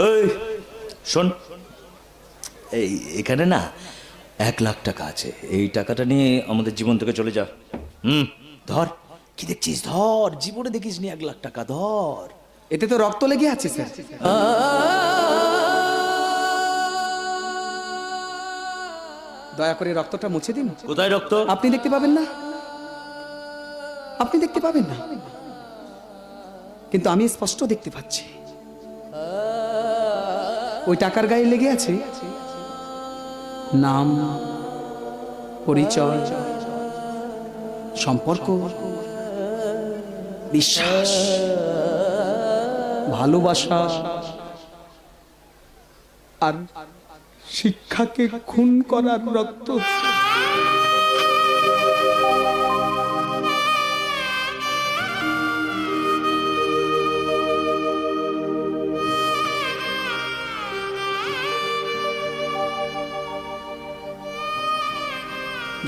এই শোন, এই এখানে না 1,00,000 টাকা আছে। এই টাকাটা নিয়ে আমাদের জীবন থেকে চলে যা। ধর, কি দেখছিস? ধর, জীবনে দেখিস নি 1,00,000 টাকা, ধর। এতে তো রক্ত লেগে আছে স্যার। দয়া করে রক্তটা মুছে দিন। কোথায় রক্ত? আপনি দেখতে পাবেন না, আপনি দেখতে পাবেন না, কিন্তু আমি স্পষ্ট দেখতে পাচ্ছি। ওই টাকার গায়ে লেগে আছে নাম, পরিচয়, সম্পর্ক, বিশ্বাস, ভালোবাসা আর শিক্ষাকে খুন করার রক্ত।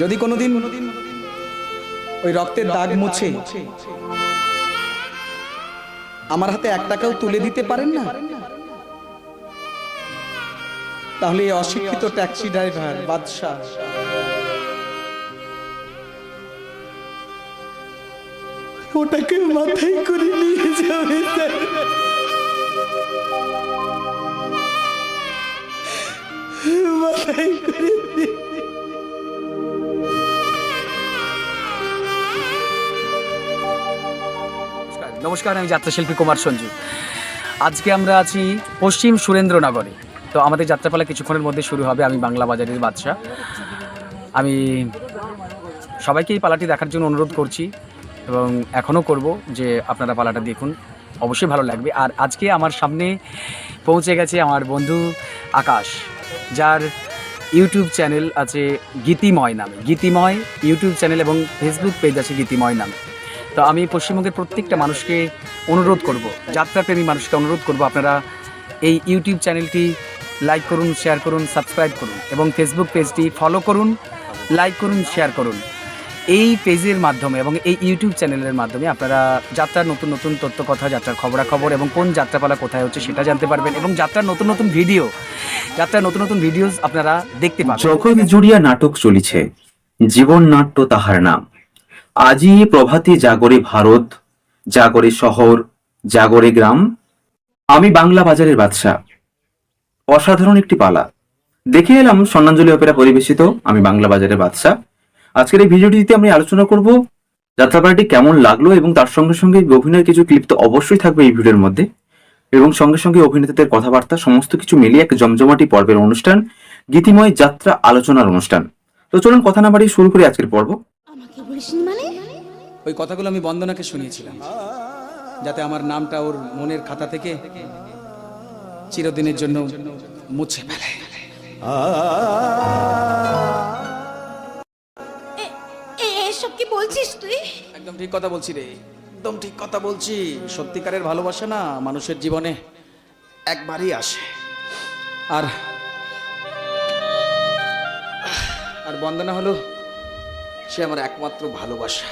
যদি কোনোদিন ওই রক্তের দাগ মুছে আমার হাতে 1 টাকাও তুলে দিতে পারেন না, তাহলে এই অশিক্ষিত ট্যাক্সি ড্রাইভার বাদশাহ ওটাকে মাথায় করে নিয়ে যাবে। মাথায় করে নমস্কার, আমি যাত্রাশিল্পী কুমার সঞ্জু। আজকে আমরা আছি পশ্চিম সুরেন্দ্রনগরে। তো আমাদের যাত্রাপালা কিছুক্ষণের মধ্যে শুরু হবে। আমি বাংলা বাজারের বাদশাহ। আমি সবাইকে এই পালাটি দেখার জন্য অনুরোধ করছি এবং এখনও করব যে আপনারা পালাটা দেখুন, অবশ্যই ভালো লাগবে। আর আজকে আমার সামনে পৌঁছে গেছে আমার বন্ধু আকাশ, যার ইউটিউব চ্যানেল আছে গীতিময় নামে। গীতিময় ইউটিউব চ্যানেল এবং ফেসবুক পেজ আছে গীতিময় নামে। তো আমি পশ্চিমবঙ্গের প্রত্যেকটা মানুষকে অনুরোধ করব, যাত্রাপ্রেমী মানুষকে অনুরোধ করব, আপনারা এই ইউটিউব চ্যানেলটি লাইক করুন, শেয়ার করুন, সাবস্ক্রাইব করুন এবং ফেসবুক পেজটি ফলো করুন, লাইক করুন, শেয়ার করুন। এই পেজের মাধ্যমে এবং এই ইউটিউব চ্যানেলের মাধ্যমে আপনারা যাত্রার নতুন নতুন তথ্য কথা, যাত্রার খবরাখবর এবং কোন যাত্রাপালা কোথায় হচ্ছে সেটা জানতে পারবেন এবং যাত্রার নতুন নতুন ভিডিওস আপনারা দেখতে পাবেন। জগৎ জুড়িয়া নাটক চলিছে, জীবন নাট্য তাহার নাম। আজি প্রভাতে জাগরে ভারত, জাগরে শহর, জাগরে গ্রাম। আমি বাংলা বাজারের বাদশাহ। অসাধারণ একটি পালা দেখে এলাম স্বর্ণাঞ্জলি অপেরা পরিবেশিত আমি বাংলা বাজারের বাদশাহ। আজকের এই ভিডিওটিতে আমি আলোচনা করব যাত্রাপালাটি কেমন লাগলো এবং তার সঙ্গে সঙ্গে অভিনয়ের কিছু ক্লিপ তো অবশ্যই থাকবে এই ভিডিওর মধ্যে, এবং সঙ্গে সঙ্গে অভিনেতাদের কথাবার্তা সমস্ত কিছু মিলিয়ে এক জমজমাটি পর্বের অনুষ্ঠান, গীতিময় যাত্রা আলোচনার অনুষ্ঠান। তো চলুন কথা না বাড়িয়ে শুরু করি আজকের পর্ব। আমাকে বলিসনি মানে? ওই কথাগুলো আমি বন্দনাকে শুনিয়েছিলাম, যাতে আমার নামটা ওর মনের খাতা থেকে চিরদিনের জন্য মুছে ফেলে। এসব কি বলছিস তুই? একদম ঠিক কথা বলছি রে, একদম ঠিক কথা বলছি। সত্যিকারের ভালোবাসা না মানুষের জীবনে একবারই আসে। আর আর বন্দনা হলো সে আমার একমাত্র ভালোবাসা।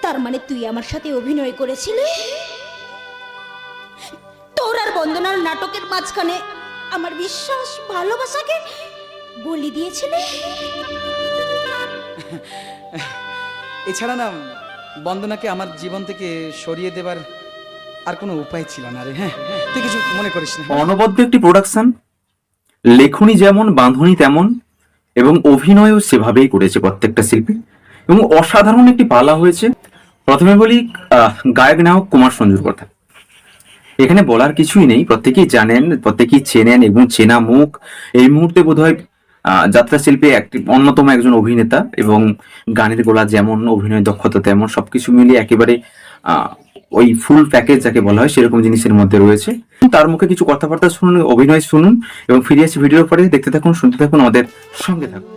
তার মানে তুই আমার সাথে অভিনয় করেছিলি? তোর আর বন্দনার নাটকের মাঝখানে আমার বিশ্বাস, ভালোবাসাকে বলি দিয়েছিলি? এছাড়া না বন্দনাকে আমার জীবন থেকে সরিয়ে দেবার আর কোনো উপায় ছিল না রে। হ্যাঁ, তুই কিছু মনে করিস না। অনবদ্য একটি প্রোডাকশন, লেখনী যেমন বাঁধনী তেমন, এবং অভিনয়ও সেভাবেই করেছে প্রত্যেকটা শিল্পী, এবং অসাধারণ একটি পালা হয়েছে। প্রথমে বলি গায়ক নায়ক কুমার সঞ্জুর কথা। এখানে বলার কিছুই নেই, প্রত্যেকেই জানেন, প্রত্যেকেই চেনেন এবং চেনা মুখ। এই মুহূর্তে বোধহয় যাত্রা শিল্পে একটি অন্যতম একজন অভিনেতা, এবং গানের গলা যেমন, অভিনয় দক্ষতা তেমন, সবকিছু মিলিয়ে একেবারে ওই ফুল প্যাকেজ যাকে বলা হয় সেরকম জিনিসের মধ্যে রয়েছে। তার মুখে কিছু কথাবার্তা শুনুন, অভিনয় শুনুন এবং ফিরে আসি ভিডিওর পরে। দেখতে থাকুন, শুনতে থাকুন, আমাদের সঙ্গে থাকুন।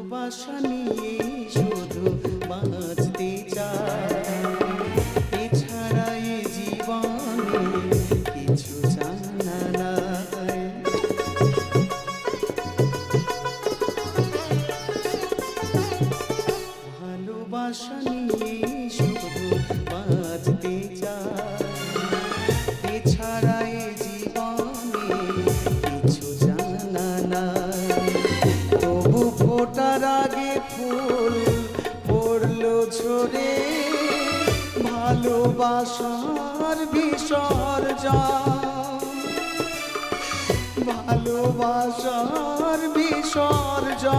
ভালোবাসার বিসর্জন, ভালোবাসার বিসর্জন,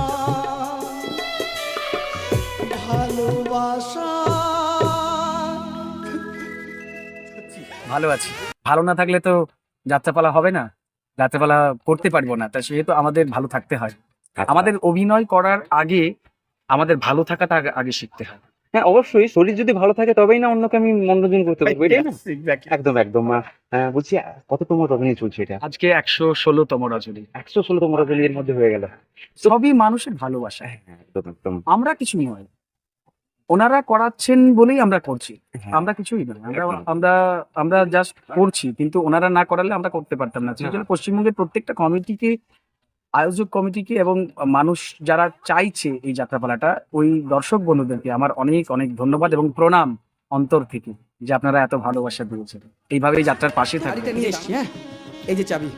ভালোবাসা। ভালো আছি। ভালো না থাকলে তো যাত্রাপালা হবে না, যাত্রাপালা করতে পারবো না। তা সেহেতু আমাদের ভালো থাকতে হয়। আমাদের অভিনয় করার আগে আমাদের ভালো থাকাটা আগে শিখতে হয়। হ্যাঁ, অবশ্যই শরীর যদি ভালো থাকে তবেই না অন্যকে আমি মনোরঞ্জন করতে পারবো, তাই না? একদম একদম। বলছি কততম রজনী চলছে এটা? আজকে 116তম রজনী। 116তম রজনী এর মধ্যে হয়ে গেল। সবই মানুষের ভালোবাসা। একদম একদম। আমরা কিছুই নয়, ওনারা করাচ্ছেন বলেই আমরা করছি। হ্যাঁ। আমরা কিছুই নয়, আমরা একদম। আমরা আমরা জাস্ট করছি, কিন্তু ওনারা না করালে আমরা করতে পারতাম না। সেই জন্য পশ্চিমবঙ্গের প্রত্যেকটা কমিটিকে, আয়োজক কমিটিকে এবং মানুষ যারা চাইছে এই যাত্রাপালাটা, ওই দর্শক বন্ধুদেরকে আমার অনেক অনেক ধন্যবাদ এবং প্রণাম অন্তর থেকে, যে আপনারা এত ভালোবাসা দিয়েছেন। এইভাবে এই যাত্রার পাশে থাকবেন। গাড়িটা নিয়ে এসছি, হ্যাঁ, এই যে চাবি।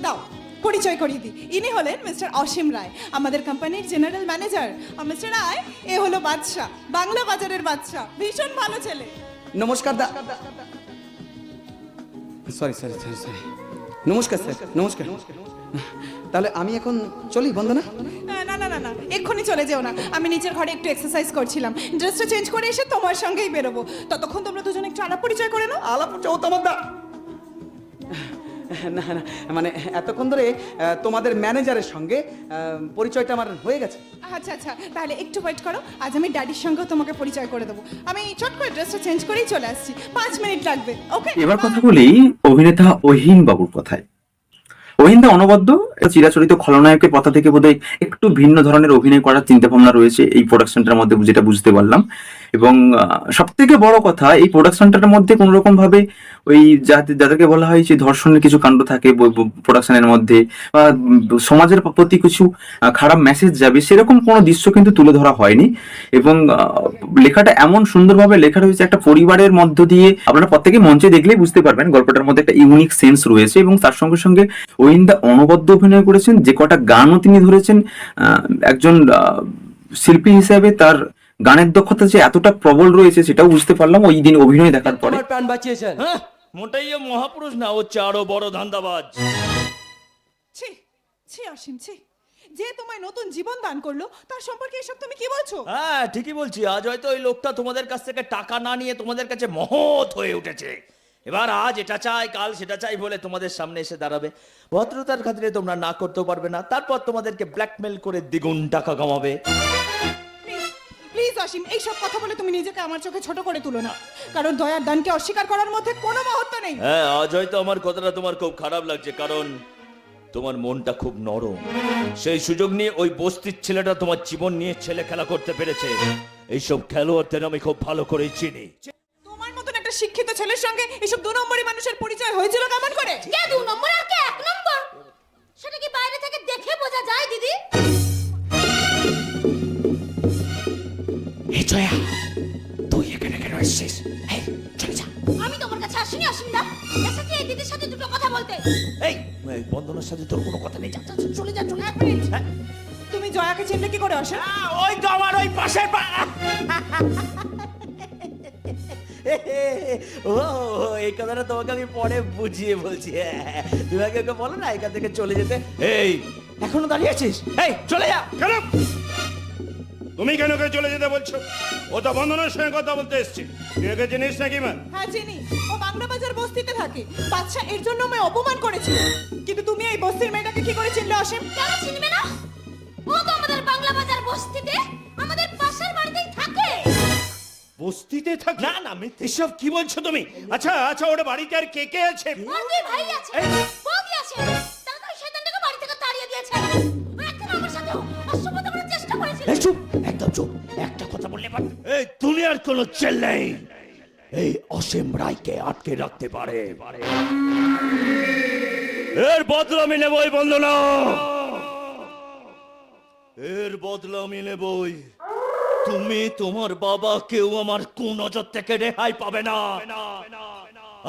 দাও, পরিচয় করিয়ে দিই। ইনি হলেন মিস্টার অসীম রায়, আমাদের কোম্পানির জেনারেল ম্যানেজার। আর মিস্টার রায়, এ হলো বাদশা, বাংলা বাজারের বাদশা, ভীষণ ভালো ছেলে। নমস্কার সরি সরি সরি সরি নমস্কার স্যার, নমস্কার। তাহলে আমি এখন চলি বন্দনা? না না না না, এক্ষুনি চলে যেও না। আমি নিচের ঘরে একটু এক্সারসাইজ করছিলাম, ড্রেসটা চেঞ্জ করে এসে তোমার সঙ্গেই বেরোবো। ততক্ষণ তোমরা দুজন একটু আলাপ পরিচয় করে নাও। আলাপ ও তোমার দা না না, মানে এতক্ষণ ধরে তোমাদের ম্যানেজারের সঙ্গে পরিচয়টা আমার হয়ে গেছে। আচ্ছা আচ্ছা, তাহলে একটু ওয়েট করো, আজ আমি ড্যাডির সঙ্গেও তোমাকে পরিচয় করে দেবো। আমি চট করে ড্রেসটা চেঞ্জ করেই চলে আসছি, 5 মিনিট লাগবে। ওকে, এবার কথা বলি অভিনেতা অহিন বাবুর কথায়। অহিনদা অনবদ্য চিরাচরিত খলনায়কের পথা থেকে বোধহয় একটু ভিন্ন ধরনের অভিনয় করার চিন্তা ভাবনা রয়েছে এই প্রোডাকশনটার মধ্যে, যেটা বুঝতে পারলাম। এবং সব থেকে বড় কথা, এই প্রোডাকশনটার মধ্যে কোনো রকম ভাবে ওই যাদেরকে বলা হয় যে ধর্ষণের কিছু কাণ্ড থাকে প্রোডাকশনের মধ্যে, বা সমাজের প্রতি কিছু খারাপ মেসেজ যাবে, সেরকম কোনো দৃশ্য কিন্তু তুলে ধরা হয়নি। এবং লেখাটা এমন সুন্দরভাবে লেখা রয়েছে, একটা পরিবারের মধ্য দিয়ে আপনারা প্রত্যেকে মঞ্চে দেখলেই বুঝতে পারবেন গল্পটার মধ্যে একটা ইউনিক সেন্স রয়েছে। এবং তার সঙ্গে সঙ্গে অহিনদা অনবদ্য অভিনয় করেছেন, যে কটা গানও তিনি ধরেছেন। একজন শিল্পী হিসেবে তার গানের দক্ষতা যে এতটা প্রবল রয়েছে সেটাও বুঝতে পারলাম ওই দিন অভিনয় দেখার পরে। প্রাণ বাঁচিয়েছেন। হ্যাঁ, মোটাই এ মহাপুরুষ না, ও আরো বড় ধান্দাবাজ। ছি ছি অসীম, ছি। যে তোমায় নতুন জীবন দান করলো, তার সম্পর্কে এসব তুমি কি বলছো? হ্যাঁ, ঠিকই বলছি। আজ হয়তো ওই লোকটা তোমাদের কাছ থেকে টাকা না নিয়ে তোমাদের কাছে মহৎ হয়ে উঠেছে। এবার আজ এটা চাই, কাল সেটা চাই বলে তোমাদের সামনে এসে দাঁড়াবে। ভদ্রতার খাতিরে তোমরা না করতেও পারবে না, তারপর তোমাদেরকে ব্ল্যাকমেল করে দ্বিগুণ টাকা কামাবে। প্লিজ অসীম, এইসব কথা বলে তুমি নিজেকে আমার চোখে ছোট করে তুলো না, কারণ দয়ার দানকে অস্বীকার করার মধ্যে কোনো মহত্ব নেই। হ্যাঁ, আজ হয়তো আমার কথাটা তোমার খুব খারাপ লাগছে, কারণ তোমার মনটা খুব নরম। সেই সুযোগ নিয়ে ওই বস্তির ছেলেটা তোমার জীবন নিয়ে ছেলে খেলা করতে পেরেছে। এইসব খেলোয়াড়দের আমি খুব ভালো করেই চিনি। তোমার মতন একটা শিক্ষিত ছেলের সঙ্গে এসব 2 নম্বরই মানুষের পরিচয় হয়েছিল কেমন করে? কে 2 নম্বর আর কে 1 নম্বর? সেটা কি বাইরে থেকে দেখে বোঝা যায় দিদি? এই জয়া, তুই এখানে কেন এসেছিস? এই, চলে যা। আমি তোমার কাছে আসিনি অসীমদা, এসেছি এই দিদির সাথে দুটো কথা বলতে। এই, বন্ধনের সাথে তোর কোনো কথা নেই, যা, যা, যা, চলে যা, চলে যা। 1 মিনিট, তুমি জয়াকে চিনলে কি করে অসীম? ওই তো আমার ওই পাশের ও, এই কথাটা তোমাকে আমি পরে বুঝিয়ে বলছি। তুমি আগে ওকে বলো না এখান থেকে চলে যেতে। এই, এখনো দাঁড়িয়ে আছিস? এই, চলে যা। কেন তুমি কেন ওকে চলে যেতে বলছো? ও তো বন্ধনের সঙ্গে কথা বলতে এসছে। তুই ওকে চিনিস নাকি মা? হ্যাঁ চিনি, ও বাংলা বাজার বস্তিতে থাকে। বাদশা এর জন্য আমায় অপমান করেছিল, কিন্তু তুমি এই বস্তির মেয়েটাকে কি করে চিনলে অসীম? কেন চিনবে না? ও তো আমাদের বাংলা বাজার বস্তিতে আমাদের পাশের বাড়িতেই থাকে। বস্তিতে থাকে? না না, মিথ্যে। এসব কি বলছো তুমি? আচ্ছা আচ্ছা, ওর বাড়িতে আর কে কে আছে? ওর 2 ভাই আছে, বৌদি আছে। তাড়াতাড়ি শয়তানটাকে বাড়ি থেকে তাড়িয়ে দিয়েছে। ও একদিন আমার সাথেও অসভ্যতা করার চেষ্টা করেছিল। এই চুপ, একদম চুপ। একটা কথা বললে পার। এই দুনিয়ার কোনো চেল্লাই এই অসীম রায়কে আটকে রাখতে পারে। এর বদলা আমি নেবই বন্দনা, এর বদলা আমি নেবই। তুমি, তোমার বাবা, কেউ আমার কুনজর থেকে রেহাই পাবে না।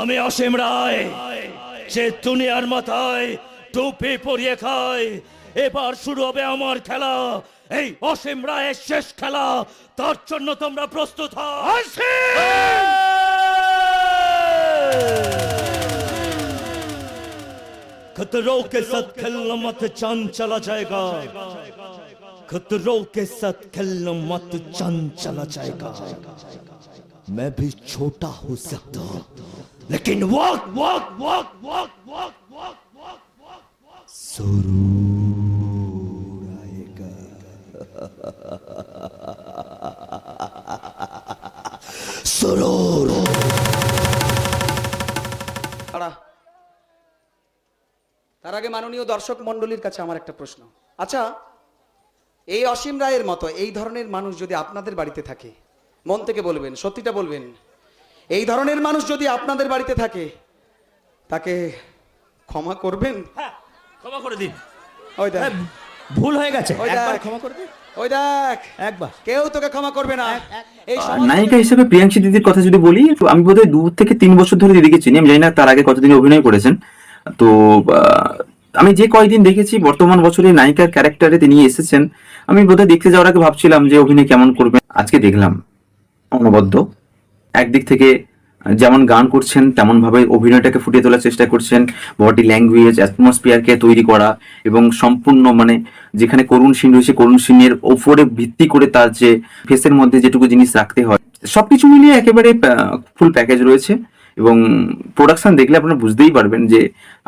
আমি অসীম রায়, সে দুনিয়ার মাথায় টুপি পরিয়ে খায়। এবার শুরু হবে আমার খেলা, এই অসীম রায়ের শেষ খেলা। তার জন্য তোমরা প্রস্তুত হও। खतरों के साथ खेलना मत, चांद चला जाएगा। खतरों के साथ खेलना मत, चांद चला जाएगा। मैं भी छोटा हो सकता हूं, लेकिन वक्त वक्त वक्त वक्त वक्त वक्त वक्त जरूर आएगा। जरूर। তারা তার আগে মাননীয় দর্শক মণ্ডলীর কাছে আমার একটা প্রশ্ন। আচ্ছা, এই অসীম রায়ের মতো এই ধরনের মানুষ যদি আপনাদের বাড়িতে থাকে, মন থেকে বলবেন, সত্যিটা বলবেন, এই ধরনের মানুষ যদি আপনাদের বাড়িতে থাকে, তাকে ক্ষমা করবেন? ক্ষমা করে দিন। ওই দেখ, ভুল হয়ে গেছে, ওই একবার দেখ, ক্ষমা করবে। ওই দেখ, একবার। কেউ তোকে ক্ষমা করবে না। এই সমাজ- নায়িকা হিসেবে প্রিয়াংশী দিদির কথা যদি বলি, তো আমি বোধহয় 2 থেকে 3 বছর ধরে দিদিকে চিনি। আমি জানি না তার আগে কতদিন অভিনয় করেছেন। তো আমি যে কয়দিন দেখেছি বর্তমান বছরে নায়িকার ক্যারেক্টারে তিনি এসেছেন, আমি বোধহয় দেখতে যাওয়ার আগে ভাবছিলাম যে অভিনয় কেমন করবেন। আজকে দেখলাম অনবদ্য। একদিক থেকে যেমন গান করছেন তেমন ভাবে অভিনয়টাকে ফুটিয়ে তোলার চেষ্টা করছেন, বডি ল্যাঙ্গুয়েজ, অ্যাটমসফিয়ারকে তৈরি করা, এবং সম্পূর্ণ মানে যেখানে করুণ সিন রয়েছে করুণ সিনের ওপরে ভিত্তি করে তার যে ফেসের মধ্যে যেটুকু জিনিস রাখতে হয়, সবকিছু মিলিয়ে একেবারে ফুল প্যাকেজ রয়েছে। এবং প্রোডাকশন দেখলে আপনারা বুঝতেই পারবেন যে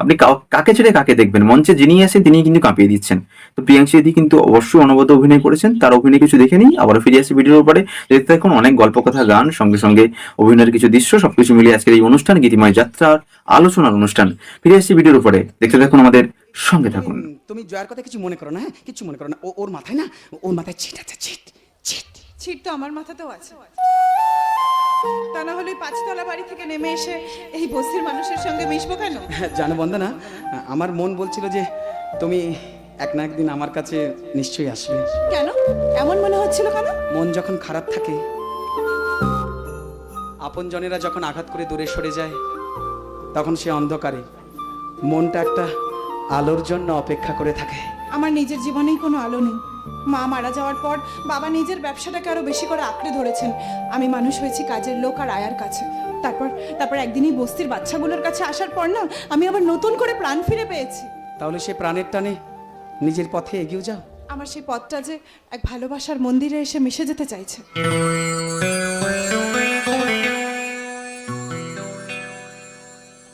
আপনি কাকে ছেড়ে কাকে দেখবেন। মঞ্চে যিনি আসেন তিনি কিন্তু কাঁপিয়ে দিচ্ছেন। তো প্রিয়াংশী দিদি কিন্তু অবশ্যই অনবদ্য অভিনয় করেছেন। তার অভিনয় কিছু দেখে নিই, আবার ফিরে আসি ভিডিওর উপরে। দেখতে থাকুন অনেক গল্প কথা, গান, সঙ্গে সঙ্গে অভিনয়ের কিছু দৃশ্য, সবকিছু মিলিয়ে আজকের এই অনুষ্ঠান গীতিময় যাত্রার আলোচনার অনুষ্ঠান। ফিরে আসি ভিডিওর উপরে, দেখতে থাকুন, আমাদের সঙ্গে থাকুন। তুমি জয়ের কথা কিছু মনে করো না, হ্যাঁ, কিছু মনে করো না। ওর মাথায় না, ওর মাথায় ছিট আছে, ছিট ছিট। ছিট তো আমার মাথাতেও আছে। তা না হলে ওই 5 তলা বাড়ি থেকে নেমে এসে এই বস্তির মানুষের সঙ্গে মিশবো কেন? জানো বন্দনা, আমার মন বলছিল যে তুমি এক না একদিন আমার কাছে নিশ্চয়ই আসবে। কেন এমন মনে হচ্ছিল কেন? মন যখন খারাপ থাকে, আপনজনেরা যখন আঘাত করে দূরে সরে যায়, তখন সে অন্ধকারে মনটা একটা আলোর জন্য অপেক্ষা করে থাকে। আমার নিজের জীবনেই কোনো আলো নেই। মা মারা যাওয়ার পর বাবা নিজের ব্যবসাটাকে আরো বেশি করে আঁকড়ে ধরেছেন। আমি মানুষ হয়েছি কাজের লোক আর আয়ার কাছে। তারপর একদিনই বস্তির বাচ্চাগুলোর কাছে আসার পর না, আমি আবার নতুন করে প্রাণ ফিরে পেয়েছি। তাহলে সে প্রাণের টানে নিজের পথে এগিয়ে যাও। আমার সেই পথটা যে এক ভালোবাসার মন্দিরে এসে মিশে যেতে চাইছে।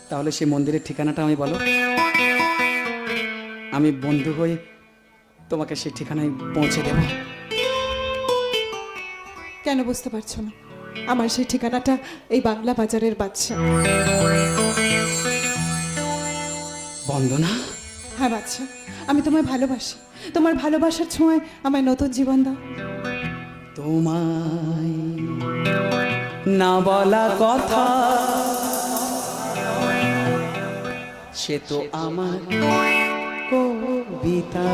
তাহলে সেই মন্দিরের ঠিকানাটা আমি বলো, আমি বন্ধু হয়ে তোমাকে সেই ঠিকানায় পৌঁছে দেব। কেন বুঝতে পারছো না? আমার সেই ঠিকানাটা এই বাংলা বাজারের বাদশা। বন্দনা, হ্যাঁ বাদশা, আমি তোমায় ভালোবাসি। তোমার ভালোবাসার ছোঁয়ায় আমায় নতুন জীবন দাও। তোমায় না বলা কথা সে তো আমার কবিতা।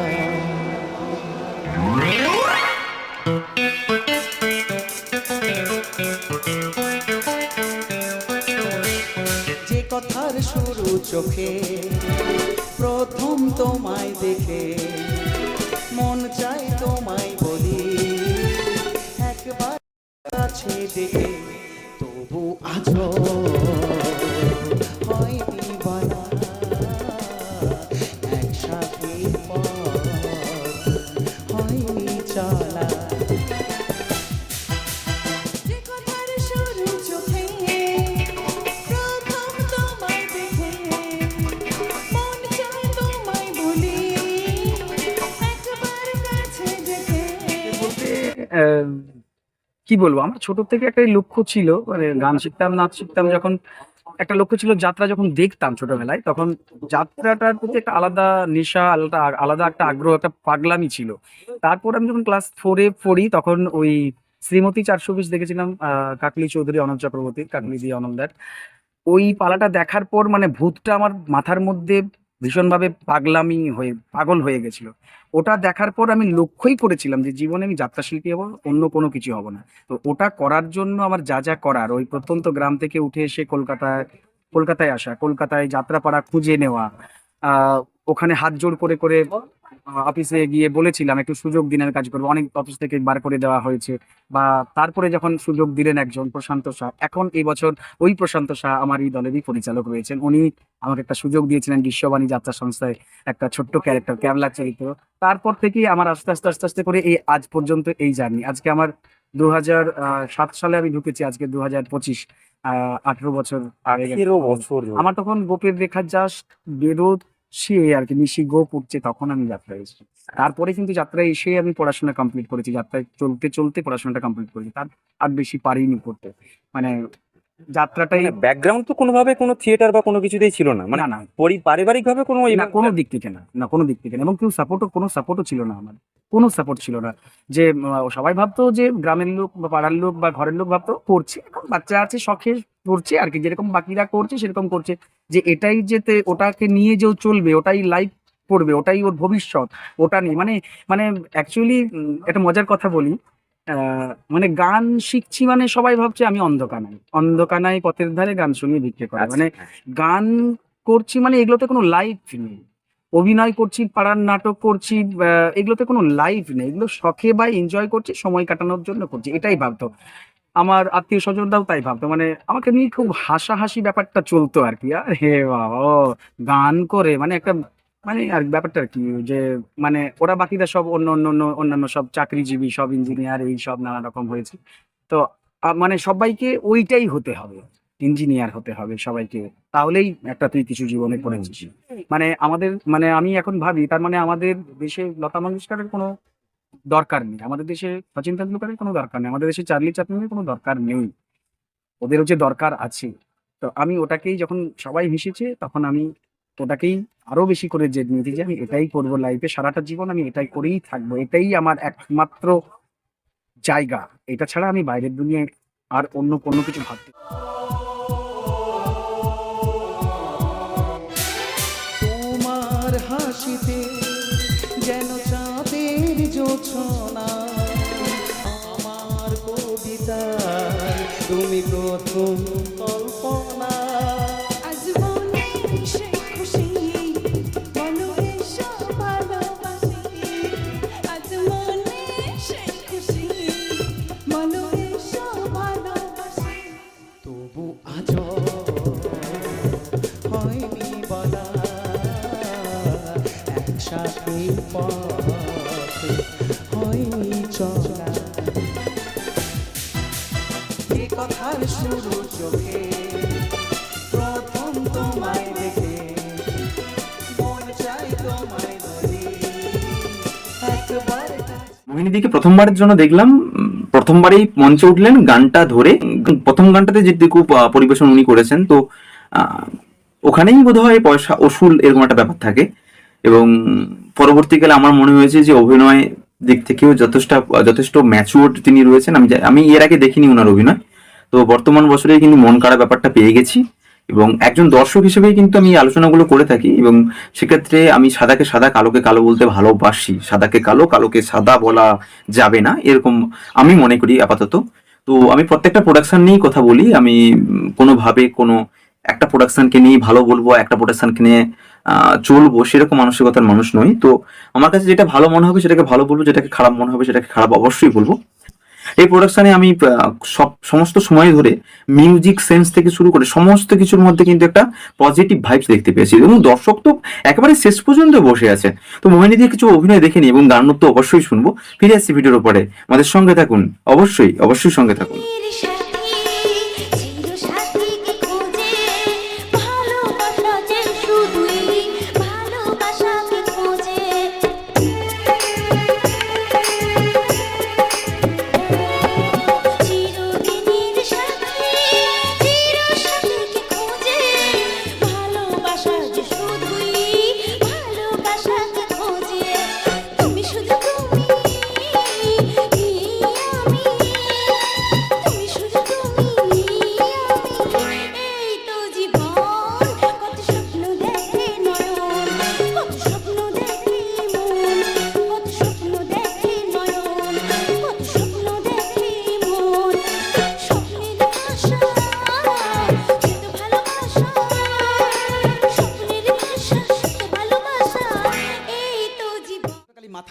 যে কথার শুরু চোখে প্রথম তোমায় দেখে, মন চাই তোমায় বলি একবার কাছে দেখে, তবু আজও হয়নি বলা একসাথে পথ হয়নি চলা। যে কথার শুরু চোখে প্রথম তোমায় দেখে, মন চায় তোমায় বলি একবার কাছে দেখে। বলতে কি বলবো, আমার ছোট থেকে একটা লক্ষ্য ছিল, মানে গান শিখতাম, নাচ শিখতাম। যখন একটা লক্ষ্য ছিল, যাত্রা যখন দেখতাম ছোটবেলায়, তখন যাত্রাটার প্রতি একটা আলাদা নেশা, আলাদা একটা আগ্রহ, একটা পাগলামি ছিল। তারপর আমি যখন ক্লাস 4-এ পড়ি, তখন ওই শ্রীমতী 420 দেখেছিলাম, কাকলি চৌধুরী, অনন্ত চক্রবর্তী, কাকলি দিয়ে অনন্দার। ওই পালাটা দেখার পর মানে ভূতটা আমার মাথার মধ্যে ভীষণভাবে পাগল হয়ে গেছিল। ওটা দেখার পর আমি লক্ষ্যই করেছিলাম যে জীবনে আমি যাত্রা শিল্পী হবো, অন্য কোনো কিছু হব না। তো ওটা করার জন্য আমার যা যা করার, ওই প্রত্যন্ত গ্রাম থেকে উঠে এসে কলকাতায় আসা, কলকাতায় যাত্রাপাড়া খুঁজে নেওয়া, ওখানে হাত জোড় করে করে অফিসে গিয়ে বলেছিলাম একটু সুযোগ দিন, আমি কাজ করবো। অনেক অফিস থেকে বার করে দেওয়া হয়েছে, বা তারপরে যখন সুযোগ দিলেন একজন প্রশান্ত শাহ, এখন এই বছর ওই প্রশান্ত শাহ আমার এই দলেরই পরিচালক রয়েছেন। উনি আমাকে একটা সুযোগ দিয়েছিলেন বিশ্ববাণী যাত্রা সংস্থায়, একটা ছোট্ট ক্যারেক্টার, ক্যাবলা চরিত্র। তারপর থেকেই আমার আস্তে আস্তে আস্তে আস্তে করে এই আজ পর্যন্ত এই জার্নি। আজকে আমার 2007 সালে আমি ঢুকেছি, আজকে 2025, 18 বছর আগে গেছে। আমার তখন গোপের রেখা জাস্ট বেরোচ্ছে আর কি, নিশি গোপ উঠছে, তখন আমি যাত্রায় এসেছি। তারপরে কিন্তু যাত্রায় এসে আমি পড়াশোনা কমপ্লিট করেছি, যাত্রায় চলতে চলতে পড়াশোনাটা কমপ্লিট করেছি। তার আর বেশি পারিনি করতে, মানে যাত্রাটাই ব্যাকগ্রাউন্ড তো কোনোভাবে কোনো থিয়েটার বা কোনো কিছুতেই ছিল না, মানে না না পারিবারিক ভাবে কোনো না, কোনো দিক থেকে না, না কোনো দিক থেকে না। এবং কোনো সাপোর্টও ছিল না, আমার কোনো সাপোর্ট ছিল না। যে সবাই ভাবতো যে গ্রামের লোক বা পাড়ার লোক বা ঘরের লোক ভাবতো করছে, এখন বাচ্চা আছে শখে করছে আর কি, যেরকম বাকিরা করছে সেরকম করছে। যে এটাই যেতে ওটাকে নিয়ে যে ও চলবে, ওটাই লাইফ করবে, ওটাই ওর ভবিষ্যৎ, ওটা নেই মানে মানে অ্যাকচুয়ালি একটা মজার কথা বলি, মানে গান শিখছি মানে সবাই ভাবছে আমি অন্ধকানায় পথের ধারে গান শুনিয়ে ভিক্ষে করে, মানে গান করছি মানে এগুলোতে কোনো লাইফ নেই। অভিনয় করছি, পাড়ার নাটক করছি, এগুলোতে কোনো লাইফ নেই, এগুলো শখে বা এনজয় করছি, সময় কাটানোর জন্য করছি, এটাই ভাবতো। আমার আত্মীয় স্বজনরাও তাই ভাবতো, মানে আমাকে নিয়ে খুব হাসাহাসি ব্যাপারটা চলতো আর কি। আর হে বাবা, ও গান করে মানে একটা মানে আর ব্যাপারটা আর কি, যে মানে ওরা বাকিরা সব অন্যান্য সব চাকরিজীবী, সব ইঞ্জিনিয়ার, এই সব নানা রকম হয়েছে। তো মানে সবাইকে ওইটাই হতে হবে, ইঞ্জিনিয়ার হতে হবে সবাইকে, তাহলেই একটা তুই কিছু জীবনে করেছিস। মানে আমাদের মানে আমি এখন ভাবি, তার মানে আমাদের দেশে লতা মঙ্গেশকরের কোনো দরকার নেই, আমাদের দেশে সচিন তেন্ডুলকারের কোনো দরকার নেই, আমাদের দেশে চার্লি চ্যাপলিনের কোনো দরকার নেই, ওদেরও যে দরকার আছে। তো আমি ওটাকেই, যখন সবাই হেসেছে তখন আমি ওটাকেই আরো বেশি করে জেদ নিয়েছি যে আমি এটাই করবো লাইফে, সারাটা জীবন আমি এটাই করেই থাকবো, এটাই আমার একমাত্র জায়গা, এটা ছাড়া আমি বাইরের দুনিয়ায় আর অন্য কোনো কিছু ভাবতে। তোমার হাসিতে যেন চাঁদের জোছনা, আমার কবিতা তুমি প্রথম কল্পনা। আজ মনে সে খুশি, বলো এসো ভালোবাসি। আজ মনে সে খুশি, বলো এসো ভালোবাসি। তবু আজ হয়নি বলা, একসাথে পথে হয়নি চলা। এ কথার শুরু চোখে প্রথম তোমায় দেখে, মন চাই তোমায় ধরে একবার। মোহিনীদিকে প্রথমবারের জন্য দেখলাম, প্রথমবারেই মঞ্চে উঠলেন, গানটা ধরে প্রথম গানটাতে যেটুকু পরিবেশন উনি করেছেন, তো ওখানেই বোধহয় পয়সা ওসুল এরকম একটা ব্যাপার থাকে। এবং পরবর্তীকালে আমার মনে হয়েছে যে অভিনয় দিক থেকেও যথেষ্ট ম্যাচিউরড তিনি রয়েছেন। আমি এর আগে দেখিনি ওনার অভিনয়, তো বর্তমান বছরে কিন্তু মন কাড়া ব্যাপারটা পেয়ে গেছি। এবং একজন দর্শক হিসেবেই কিন্তু আমি আলোচনাগুলো করে থাকি, এবং সেক্ষেত্রে আমি সাদাকে সাদা, কালোকে কালো বলতে ভালোবাসি। সাদাকে কালো, কালোকে সাদা বলা যাবে না, এরকম আমি মনে করি আপাতত। তো আমি প্রত্যেকটা প্রোডাকশন নিয়েই কথা বলি, আমি কোনোভাবে কোনো একটা প্রোডাকশনকে নিয়ে ভালো বলবো, একটা প্রোডাকশনকে নিয়ে চলবো সেরকম মানসিকতার মানুষ নই। তো আমার কাছে যেটা ভালো মনে হবে সেটাকে ভালো বলবো, যেটাকে খারাপ মনে হবে সেটাকে খারাপ অবশ্যই বলবো। এই প্রোডাকশনে আমি সমস্ত সময় ধরে মিউজিক সেন্স থেকে শুরু করে সমস্ত কিছুর মধ্যে কিন্তু একটা পজিটিভ ভাইবস দেখতে পেয়েছি, এবং দর্শক তো একেবারে শেষ পর্যন্ত বসে আছে। তো মোহিনী দিয়ে কিছু অভিনয় দেখে নি, এবং গান তো অবশ্যই শুনবো। ফিরে আসছি ভিডিওর উপরে, আমাদের সঙ্গে থাকুন, অবশ্যই সঙ্গে থাকুন। চিরসাথীকে খুঁজে, ভালোবাসা যে শুধুই ভালোবাসাকে খোঁজে। চিরদিনের সাথী, চিরসাথীকে খুঁজে, ভালোবাসা যে শুধুই ভালোবাসাকে খোঁজে। তুমি শুধু তুমি, আমি, তুমি শুধু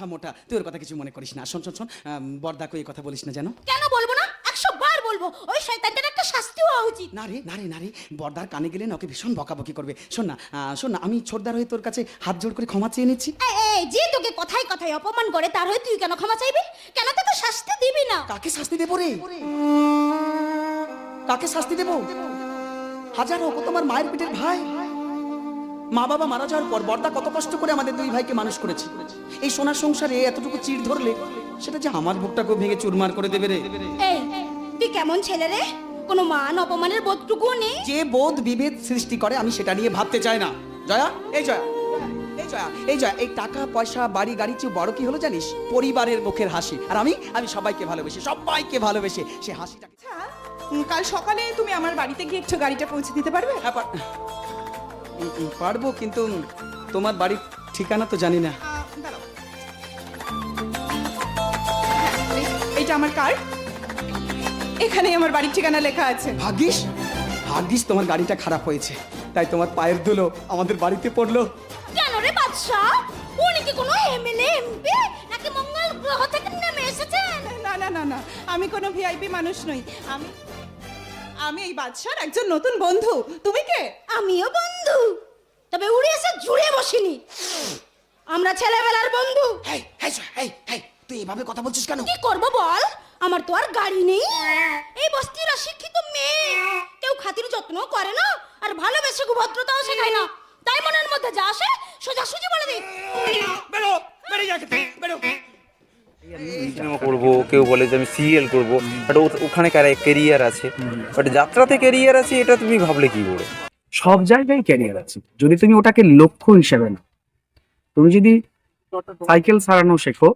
মাথা মোটা, তুই ওর কথা কিছু মনে করিস না। শোন শোন শোন, বর্দাকে এই কথা বলিস না যেন। কেন বলবো না, 100 বার বলবো। ওই শয়তানটার একটা শাস্তি হওয়া উচিত। না রে না রে না রে, বর্দার কানে গেলে না ওকে ভীষণ বকাবকি করবে। শোন না শোন না, আমি ছোটদার হয়ে তোর কাছে হাত জোড় করে ক্ষমা চেয়ে নিচ্ছি। এই যে তোকে কথায় কথায় অপমান করে, তার হয়ে তুই কেন ক্ষমা চাইবি? কেন তোকে শাস্তি দিবি না? কাকে শাস্তি দেবো রে? কাকে শাস্তি দেবো? হাজার হোক ও তোমার মায়ের পেটের ভাই। মা বাবা মারা যাওয়ার পর বর্দা কত কষ্ট করে আমাদের দুই ভাইকে মানুষ করেছে। এই সোনার সংসারে এতটুকু চিড় ধরলে সেটা যে আমার বুকটাকেও ভেঙে চুরমার করে দেবে রে। এই তুই কেমন ছেলে রে? কোনো মান অপমানের বোধটুকুও নেই? যে বোধ বিভেদ সৃষ্টি করে আমি সেটা নিয়ে ভাবতে চাই না। জয়া, এই জয়া, এই জয়া, এই জয়া, এই টাকা পয়সা বাড়ি গাড়ি চেয়ে বড় কি হলো জানিস? পরিবারের মুখের হাসি। আর আমি সবাইকে ভালোবেসে, সবাইকে ভালোবেসে সে হাসিটাকে। আচ্ছা, কাল সকালে তুমি আমার বাড়িতে গিয়ে একটু গাড়িটা পৌঁছে দিতে পারবে? হ্যাঁ পারবো, কিন্তু তোমার বাড়ির ঠিকানা তো জানি না। দাঁড়াও। এইটা আমার কার্ড, এখানেই আমার বাড়ির ঠিকানা লেখা আছে। ভাগ্যিস ভাগ্যিস তোমার গাড়িটা খারাপ হয়েছে, তাই তোমার পায়ের ধুলো আমাদের বাড়িতে পড়লো। কেন রে বাদশা? উনি কি কোনো এমএলএ এমপি নাকি মঙ্গল গ্রহ থেকে নেমে এসেছেন? না না না না, আমি কোনো ভিআইপি মানুষ নই। আমি এই বাদশার একজন নতুন বন্ধু। তুমি কে? আমিও বন্ধু, তবে উড়ে এসে জুড়ে বসিনি। আমরা ছেলেবেলার বন্ধু। এই এই এই এই, তুই এভাবে কথা বলছিস কেন? কি করব বল, আমার তো আর গাড়ি নেই। এই বস্তির অশিক্ষিত মেয়ে, কেউ খাতির যত্ন করে না, আর ভালোবেসে ভদ্রতাও শেখায় না। তাই মনের মধ্যে যা আসে সোজাসুজি বলে দিই। বেরো, বেরিয়ে যা, বেরো। সিনেমা করবো, কেউ বলে যে আমি সিরিয়াল করবো, বাট ওখানে ক্যারিয়ার আছে, বাট যাত্রাতে ক্যারিয়ার আছে, এটা তুমি ভাবলে কি করে? সব জায়গায় ক্যারিয়ার আছে, যদি তুমি ওটাকে লক্ষ্য হিসেবে না। তুমি যদি সাইকেল সারানো শেখো,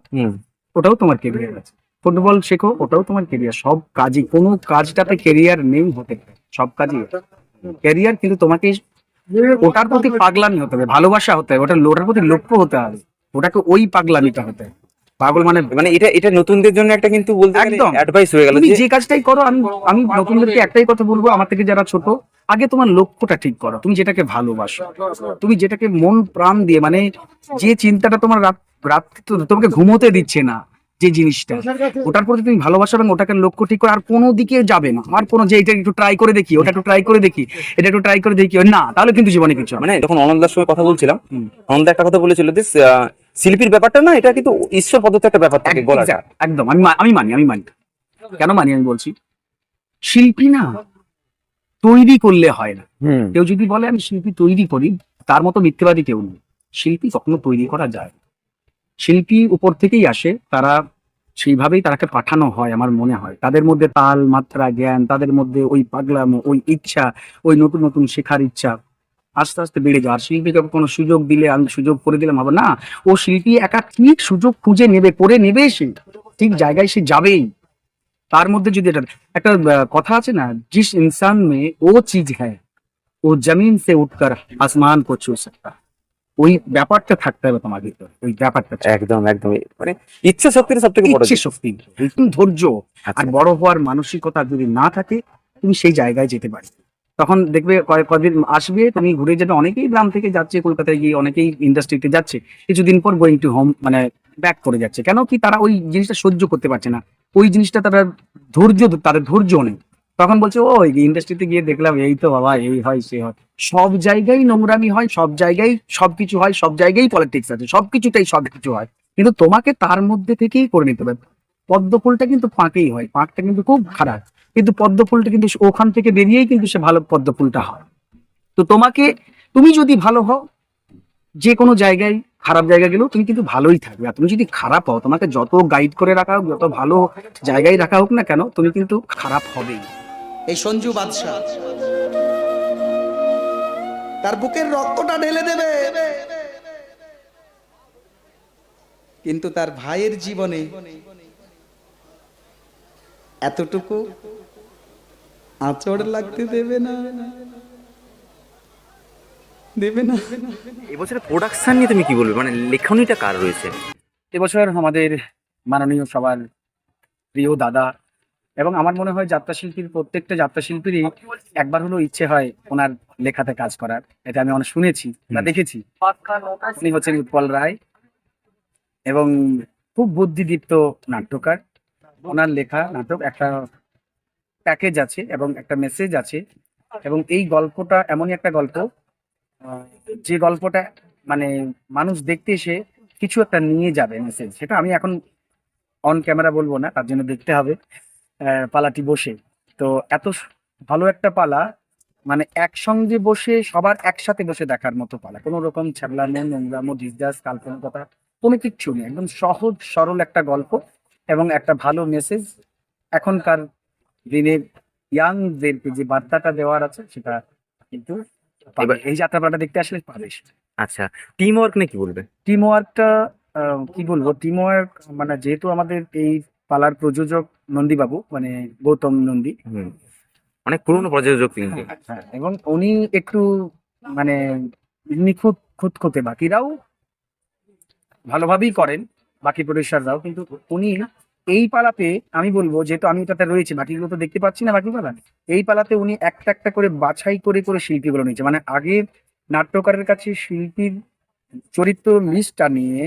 ওটাও তোমার কেরিয়ার আছে। ফুটবল শেখো, ওটাও তোমার কেরিয়ার। সব কাজই, কোনো কাজটাতে কেরিয়ার নেই হতে পারে, সব কাজই ক্যারিয়ার। কিন্তু তোমাকে ওটার প্রতি পাগলামি হতে হবে, ভালোবাসা হতে হবে, ওটার প্রতি লক্ষ্য হতে হবে, ওটাকে ওই পাগলামিটা হতে হবে। পাগল মানে এটা নতুনদের জন্য একটা কিন্তু বলতে গেলে একদম অ্যাডভাইস হয়ে গেল। তুমি যে কাজটাই করো, আমি নতুনদেরকে একটাই কথা বলবো, আমার থেকে যারা ছোট, আগে তোমার লক্ষ্যটা ঠিক করো। তুমি যেটাকে ভালোবাসো, তুমি যেটাকে মন প্রাণ দিয়ে, মানে যে চিন্তাটা তোমার রাত তোমাকে ঘুমোতে দিচ্ছে না, যে জিনিসটা, ওটার প্রতি তুমি ভালোবাসো এবং ওটাকে লক্ষ্য ঠিক করে আর কোনো দিকে যাবে না। আর কোনো যে এটা একটু ট্রাই করে দেখি, ওটা একটু ট্রাই করে দেখি, এটা একটু ট্রাই করে দেখি, না, তাহলে কিন্তু জীবনে কিছু হবে না। মানে যখন অনন্দার সঙ্গে কথা বলছিলাম, অনন্দা একটা কথা বলেছিল যে শিল্পীর ব্যাপারটা না, এটা কিন্তু ঈশ্বর প্রদত্ত একটা ব্যাপার থাকে গলাটা। একদম, আমি মানি। কেন মানি আমি বলছি, শিল্পী না তৈরি করলে হয় না। কেউ যদি বলে আমি শিল্পী তৈরি করি, তার মতো মিথ্যেবাদী কেউ নেই। শিল্পী কখনো তৈরি করা যায় না। শিল্পী উপর থেকেই আসে, তারা সেইভাবেই তারাকে পাঠানো হয়। আমার মনে হয় তাদের মধ্যে তাল মাত্রা জ্ঞান, তাদের মধ্যে ওই পাগলামো, ওই ইচ্ছা, ওই নতুন নতুন শেখার ইচ্ছা আস্তে আস্তে বেড়ে যায়। আর শিল্পীকে কোনো সুযোগ দিলে, আমি সুযোগ করে দিলাম হবে না। ও শিল্পী একা ঠিক সুযোগ খুঁজে নেবে, করে নেবে, সে ঠিক জায়গায় সে যাবেই। তার মধ্যে যদি একটা কথা আছে না, জিস ইনসান মে ও চিজ হ্যায় ও জমিন সে উঠকর আসমান কো ছু সকতা, ওই ব্যাপারটা থাকতে হবে তোমার ভিতরে, ওই ব্যাপারটা। একদম মানে ইচ্ছা শক্তির সব থেকে বড় ইচ্ছে শক্তি, ধৈর্য আর বড় হওয়ার মানসিকতা যদি না থাকে, তুমি সেই জায়গায় যেতে পারবে। তখন দেখবে কদিন আসবে, তুমি ঘুরে যাবে। অনেকেই গ্রাম থেকে যাচ্ছে কলকাতায় গিয়ে, অনেকেই ইন্ডাস্ট্রিতে যাচ্ছে, কিছুদিন পর গোয়িং টু হোম, মানে ব্যাক করে যাচ্ছে। কেন কি? তারা ওই জিনিসটা সহ্য করতে পারছে না, ওই জিনিসটা তাদের ধৈর্য নেই। তখন বলছে ও ইন্ডাস্ট্রিতে গিয়ে দেখলাম এই তো বাবা, এই হয় সে হয়, সব জায়গায় নোংরামি হয়, সব জায়গায় সবকিছু হয়, সব জায়গায় পলিটিক্স আছে, সবকিছুতেই সবকিছু হয়। কিন্তু তোমাকে তার মধ্যে থেকেই করে নিতে হবে। পদ্ম ফুলটা কিন্তু পাঁকেই হয়, পাঁকটা কিন্তু খুব খারাপ, কিন্তু পদ্ম ফুলটা কিন্তু ওখান থেকে বেরিয়েই কিন্তু সে ভালো পদ্ম ফুলটা হয়। তো তুমি যদি ভালো হও, যে কোনো জায়গায়, খারাপ জায়গা গেলেও তুমি কিন্তু ভালোই থাকবে। আর তুমি যদি খারাপ হও, তোমাকে যত গাইড করে রাখা হোক, যত ভালো জায়গায় রাখা হোক না কেন, তুমি কিন্তু খারাপ হবেই। এই সঞ্জু বাদশা তার বুকের রক্তটা ঢেলে দেবে, কিন্তু তার ভাইয়ের জীবনে এতটুকু আঁচড় লাগতে দেবে না, দেবে না। এবছর প্রোডাকশন নিয়ে তুমি কি বলবে? মানে লেখনীটা কার রয়েছে এবছর? আমাদের মাননীয় সবার প্রিয় দাদা, এবং আমার মনে হয় প্রত্যেকটা যাত্রা শিল্পীরই একবার হলেও ইচ্ছে হয় ওনার লেখাতে কাজ করার। এটা আমি অনেক শুনেছি বা দেখেছি। উনি হচ্ছেন উৎপল রায়, এবং খুব বুদ্ধিদীপ্ত নাট্যকার। ওনার লেখা নাটক একটা প্যাকেজ আছে এবং একটা মেসেজ আছে, এবং এই গল্পটা এমনই একটা গল্প যে গল্পটা মানে মানুষ দেখতে এসে কিছু একটা নিয়ে যাবে মেসেজ। সেটা আমি এখন অন ক্যামেরা বলবো না, তার জন্য দেখতে হবে পালাটি বসে। তো এত ভালো একটা পালা, মানে একসঙ্গে বসে সবার একসাথে বসে দেখার মতো পালা, কোনো রকম ছ্যাবলামো, নোংরামো, ডিসডাস, কাল্পনিকতা কোনো কিচ্ছু নেই। একদম সহজ সরল একটা গল্প এবং একটা ভালো মেসেজ। এখনকার দিনের ইয়াংদেরকে যে বার্তাটা দেওয়ার আছে সেটা কিন্তু পাবে। এই যাত্রাপালাটা দেখতে আসলে পাবে। আচ্ছা, টিম ওয়ার্ক নিয়ে কি বলবে? টিম ওয়ার্কটা কি বলবো, টিম ওয়ার্ক মানে যেহেতু আমাদের এই পালার প্রযোজক নন্দীবাবু, মানে গৌতম নন্দী, অনেক পুরনো প্রযোজক কিন্তু। হ্যাঁ, এবং উনি একটু মানে নিখুঁত খুঁতখুঁতে, বাকিরাও ভালোভাবেই করেন, বাকি প্রডিউসাররাও, কিন্তু উনি এই পালাতে আমি বলবো, যেহেতু আমি এটাতে রয়েছি, বাকিগুলো তো দেখতে পাচ্ছি না, বাকি পালা এই পালাতে উনি একটা একটা করে বাছাই করে করে শিল্পীগুলো নিয়েছে। মানে আগে নাট্যকারের কাছে শিল্পীর চরিত্র লিস্টটা নিয়ে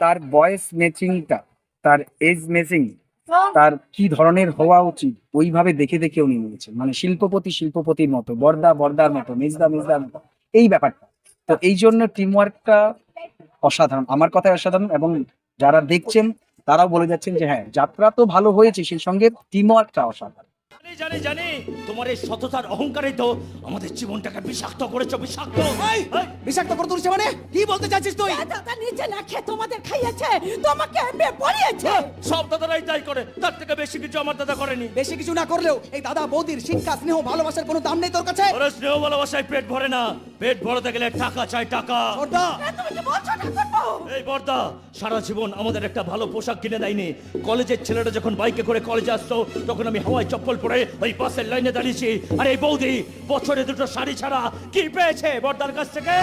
তার বয়স ম্যাচিংটা, তার এজ ম্যাচিং, তার কি ধরনের হওয়া উচিত ওইভাবে দেখে দেখে উনি নিয়েছেন। মানে শিল্পপতির মতো, বর্দার মতো, মেজদার মতো, এই ব্যাপারটা। তো এই জন্য টিম ওয়ার্কটা অসাধারণ, আমার কথায় অসাধারণ, এবং যারা দেখছেন তারাও বলে যাচ্ছেন যে হ্যাঁ, যাত্রা তো ভালো হয়েছে, সেই সঙ্গে টিম ওয়ার্কটা অসাধারণ। জানি তোমার এই সততার অহংকারে তো আমাদের জীবনটাকে বিষাক্ত করেছো, বিষাক্ত। বিষাক্ত করে তুলছে মানে কি বলতে চাচ্ছিস তুই? দাদা নিজে না খেয়ে তোমাদের খাইয়েছে, তোমাকে এমএ পড়িয়েছে। সব দাদারাই তাই করে, তার থেকে বেশি কিছু আমার দাদা করেনি। বেশি কিছু না করলেও এই দাদা বৌদির শিক্ষা, স্নেহ, ভালোবাসার কোনো দাম নেই তোর কাছে? ওরা স্নেহ ভালোবাসায় পেট ভরে না, পেট ভরাতে গেলে টাকা চাই, টাকা। ওটা তুমি কি বলছো না করবো? এই বর্দা সারা জীবন আমাদের একটা ভালো পোশাক কিনে দেয়নি। কলেজের ছেলেটা যখন বাইকে করে কলেজে আসতো, তখন আমি হাওয়ায় চপ্পল পরে ওই বাসের লাইনে দাঁড়িয়েছি। আর এই বৌদি বছরে দুটো শাড়ি ছাড়া কি পেয়েছে বর্দার কাছ থেকে?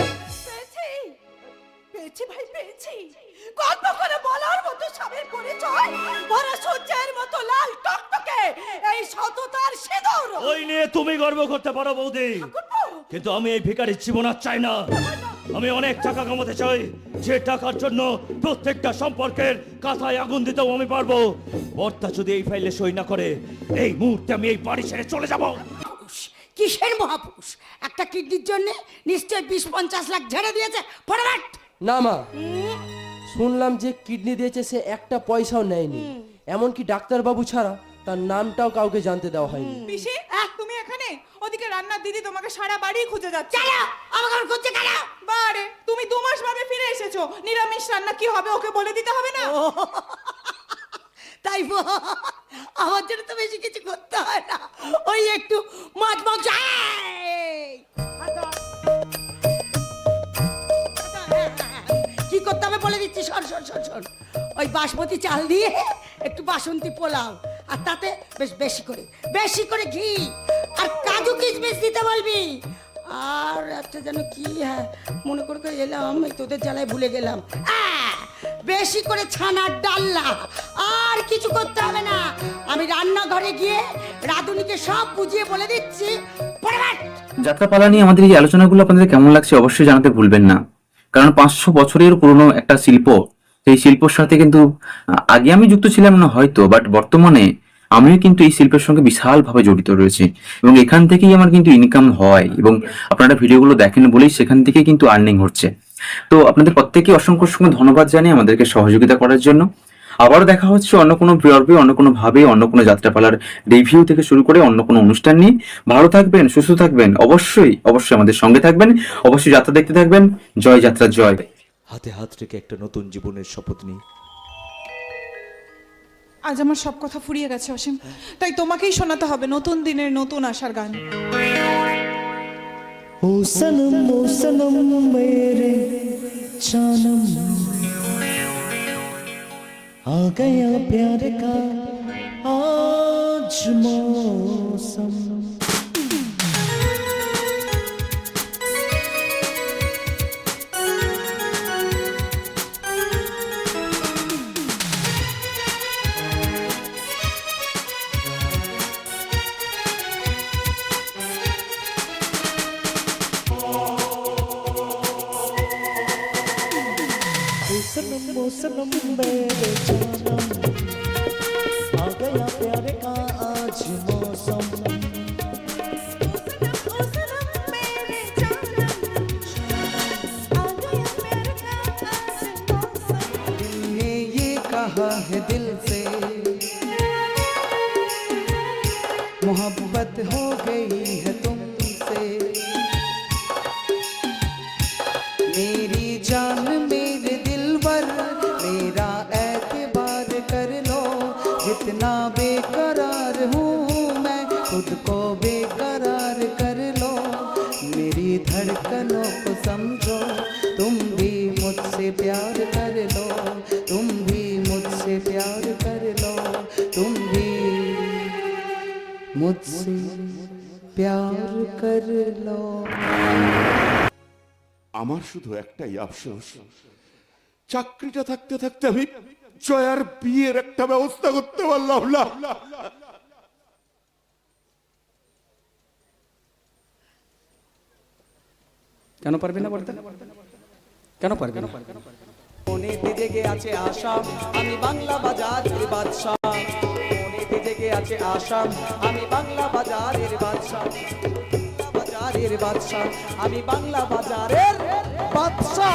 পেয়েছি ভাই, পেয়েছি। গল্প করে বলার মতো স্বামীর পরিচয়, ভরা সূর্যের মতো লাল টকটকে এই সততার সিঁদুর। ওই নিয়ে তুমি গর্ব করতে পারো বৌদি, কিন্তু আমি এই ভিখারির জীবন আর চাই না। আমি অনেক টাকা কামাতে চাই, যে টাকার জন্য প্রত্যেকটা সম্পর্কের কাঁথায় আগুন দিতেও আমি পারবো। বর্দা যদি এই ফাইলে সই না করে, এই মুহূর্তে আমি এই বাড়ি ছেড়ে চলে যাব। কিসের মহাপুরুষ? একটা কিডনির জন্য নিশ্চয়ই 20-50 লাখ ঝেড়ে দিয়েছে। ফটাফট। না মা, শুনলাম যে কিডনি দিয়েছে সে একটা পয়সাও নেয়নি, এমনকি ডাক্তারবাবু ছাড়া তার নামটাও কাউকে জানতে দেওয়া হয়নি। পিসি, তুমি এখানে? ওদিকে রান্নার দিদি তোমাকে সারা বাড়ি খুঁজে যাচ্ছে। কেন আমাকে আর খুঁজছে কেন? বারে, তুমি 2 মাস ভাবে ফিরে এসেছো, নিরামিষ রান্না কি হবে ওকে বলে দিতে হবে না? তাই আমার জন্য তো বেশি কিছু করতে হয় না, ওই একটু মাছ মাংস। কি করতে হবে বলে দিচ্ছি, শোন। ওই বাসমতি চাল দিয়ে একটু বাসন্তী পোলাও, আর তাতে বেশি করে ঘি আর কাজু কিশমিশ দিতে বলবি। আর একটা যেন কি, হ্যাঁ মনে করে এলাম, এই তোদের জ্বালায় ভুলে গেলাম। বেশি করে ছানার ডালনা, আর কিছু করতে হবে না। আমি রান্নাঘরে গিয়ে রাঁধুনিকে সব বুঝিয়ে বলে দিচ্ছি। যাত্রাপালা নিয়ে আমাদের এই আলোচনাগুলো আপনাদের কেমন লাগছে অবশ্যই জানাতে ভুলবেন না, কারণ 500 বছরের পুরনো একটা শিল্প, সেই শিল্পর সাথে কিন্তু আগে আমি যুক্ত ছিলাম না হয়তো, বাট বর্তমানে আমিও কিন্তু এই শিল্পের সঙ্গে বিশালভাবে জড়িত রয়েছে, এবং এখান থেকেই আমার কিন্তু ইনকাম হয়, এবং আপনারা ভিডিওগুলো দেখেন বলেই সেখান থেকে কিন্তু আর্নিং হচ্ছে। তো আপনাদের প্রত্যেককে অসংখ্য ধন্যবাদ জানিয়ে আমাদেরকে সহযোগিতা করার জন্য। আবারও দেখা হচ্ছে অন্য কোনো পর্বে, অন্য কোনো ভাবে, অন্য কোনো যাত্রাপালার রিভিউ থেকে শুরু করে অন্য কোনো অনুষ্ঠান নিয়ে। ভালো থাকবেন, সুস্থ থাকবেন, অবশ্যই আমাদের সঙ্গে থাকবেন, অবশ্যই যাত্রা দেখতে থাকবেন। জয় যাত্রা জয়। হাতে হাত রেখে একটা নতুন জীবনের শপথ নিই। আজ আমার সব কথা ফুরিয়ে গেছে অসীম, তাই তোমাকেই শোনাতে হবে নতুন দিনের নতুন আশার গান। ও সনম মেরে जानम आ गया प्यार का आज मौसम। सनम ओ सनम मेरे जानम आ गया प्यार का आज मौसम दिल ने ये कहा है दिल से मोहब्बत हो गई है तुमसे मेरी जान मेरे दिलबर मेरा एतबार कर लो जितना बेकरार हूँ मैं खुद को बेकरार कर लो मेरी धड़कनों को समझो तुम भी मुझसे प्यार कर लो तुम भी मुझसे प्यार कर लो तुम भी मुझसे प्यार कर लो আমার শুধু একটাই আফসোস চাকরিটা থাকতে থাকতে আমি জয়ার বিয়ের একটা ব্যবস্থা করতে পারলাম না কেন পারবে না বলতে কেন পারবে না মনেতে জেগে আছে আশা আমি বাংলা বাজারের বাদশা মনেতে জেগে আছে আশা আমি বাংলা বাজারের বাদশা বাজারের বাদশা আমি বাংলা বাজারের বাদশা